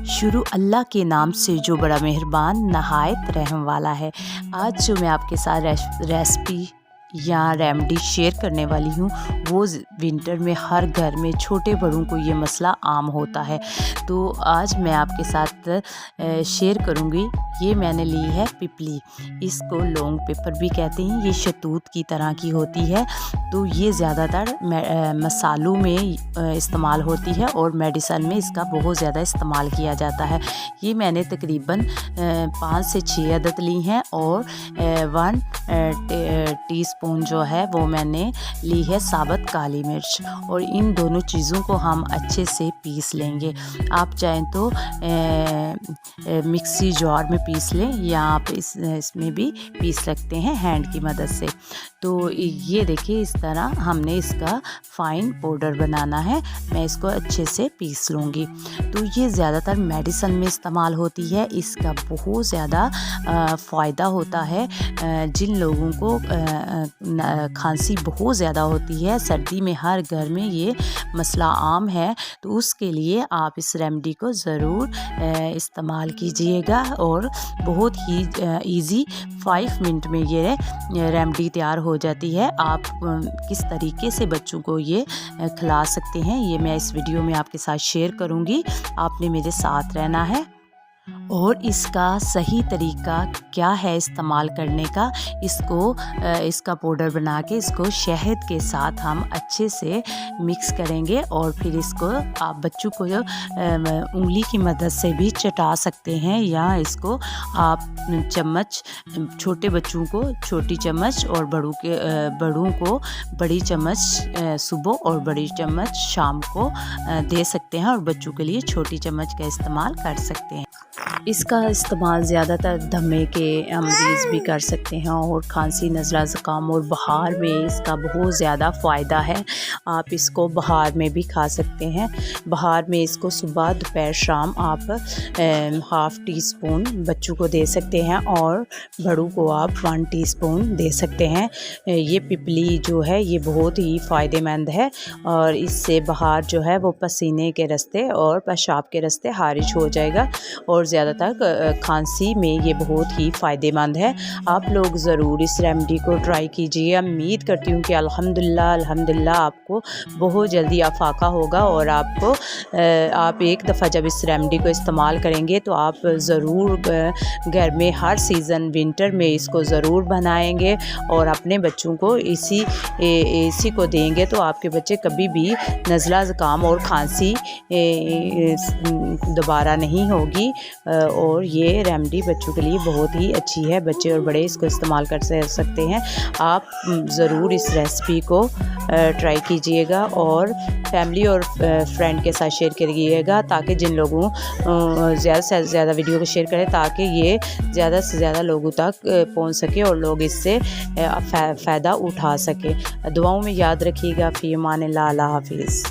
शुरू अल्लाह के नाम से जो बड़ा मेहरबान नहायत रहम वाला है। आज जो मैं आपके साथ रेसिपी या रेमेडी शेयर करने वाली हूँ वो विंटर में हर घर में छोटे बड़ों को ये मसला आम होता है। तो आज मैं आपके साथ शेयर करूँगी। ये मैंने ली है पिपली, इसको लॉन्ग पेपर भी कहते हैं। ये शतूत की तरह की होती है। तो ये ज़्यादातर मसालों में इस्तेमाल होती है और मेडिसिन में इसका बहुत ज़्यादा इस्तेमाल किया जाता है। ये मैंने तकरीबन 5 से 6 अदद ली हैं और 1 टीस्पून जो है वो मैंने ली है साबुत काली मिर्च। और इन दोनों चीज़ों को हम अच्छे से पीस लेंगे। आप चाहें तो मिक्सी जार में पीस लें या आप इसमें भी पीस सकते हैं हैंड की मदद से। तो ये देखिए, इस तरह हमने इसका फ़ाइन पाउडर बनाना है। मैं इसको अच्छे से पीस लूँगी। तो ये ज़्यादातर मेडिसिन में इस्तेमाल होती है। इसका बहुत ज़्यादा फ़ायदा होता है। जिन लोगों को खांसी बहुत ज़्यादा होती है, सर्दी में हर घर में ये मसला आम है, तो उसके लिए आप इस रेमेडी को ज़रूर इस्तेमाल कीजिएगा। और बहुत ही इजी 5 मिनट में ये रेमेडी तैयार हो जाती है। आप किस तरीके से बच्चों को ये खिला सकते हैं, ये मैं इस वीडियो में आपके साथ शेयर करूँगी। आपने मेरे साथ रहना है। और इसका सही तरीका क्या है इस्तेमाल करने का, इसका पाउडर बना के इसको शहद के साथ हम अच्छे से मिक्स करेंगे। और फिर इसको आप बच्चों को उंगली की मदद से भी चटा सकते हैं, या इसको आप चम्मच, छोटे बच्चों को छोटी चम्मच और बड़ों को बड़ी चम्मच सुबह और बड़ी चम्मच शाम को दे सकते हैं। और बच्चों के लिए छोटी चम्मच का इस्तेमाल कर सकते हैं। इसका इस्तेमाल ज़्यादातर दमे के मरीज़ भी कर सकते हैं। और खांसी, नज़ला, ज़ुकाम और बुखार में इसका बहुत ज़्यादा फ़ायदा है। आप इसको बुखार में भी खा सकते हैं। बुखार में इसको सुबह, दोपहर, शाम आप 1/2 टीस्पून बच्चों को दे सकते हैं और बड़ों को आप 1 टीस्पून दे सकते हैं। ये पिपली जो है ये बहुत ही फ़ायदेमंद है और इससे बुखार जो है वो पसीने के रास्ते और पेशाब के रास्ते खारिज हो जाएगा। और ज़्यादातर खांसी में ये बहुत ही फ़ायदेमंद है। आप लोग ज़रूर इस रेमेडी को ट्राई कीजिए। उम्मीद करती हूँ कि अल्हम्दुलिल्लाह आपको बहुत जल्दी आफाका होगा। और आप एक दफ़ा जब इस रेमेडी को इस्तेमाल करेंगे तो आप ज़रूर घर में हर सीज़न विंटर में इसको ज़रूर बनाएंगे और अपने बच्चों को इसी को देंगे। तो आपके बच्चे कभी भी नज़ला, ज़ुकाम और खांसी दोबारा नहीं होगी। और ये रेमेडी बच्चों के लिए बहुत ही अच्छी है। बच्चे और बड़े इसको इस्तेमाल कर सकते हैं। आप ज़रूर इस रेसिपी को ट्राई कीजिएगा और फैमिली और फ्रेंड के साथ शेयर करिएगा, ताकि जिन लोगों ज़्यादा से ज़्यादा वीडियो को शेयर करें, ताकि ये ज़्यादा से ज़्यादा लोगों तक पहुंच सके और लोग इससे फ़ायदा उठा सकें। दुआओं में याद रखिएगा। फ़ी अमान अल्लाह। अल्लाह हाफ़िज़।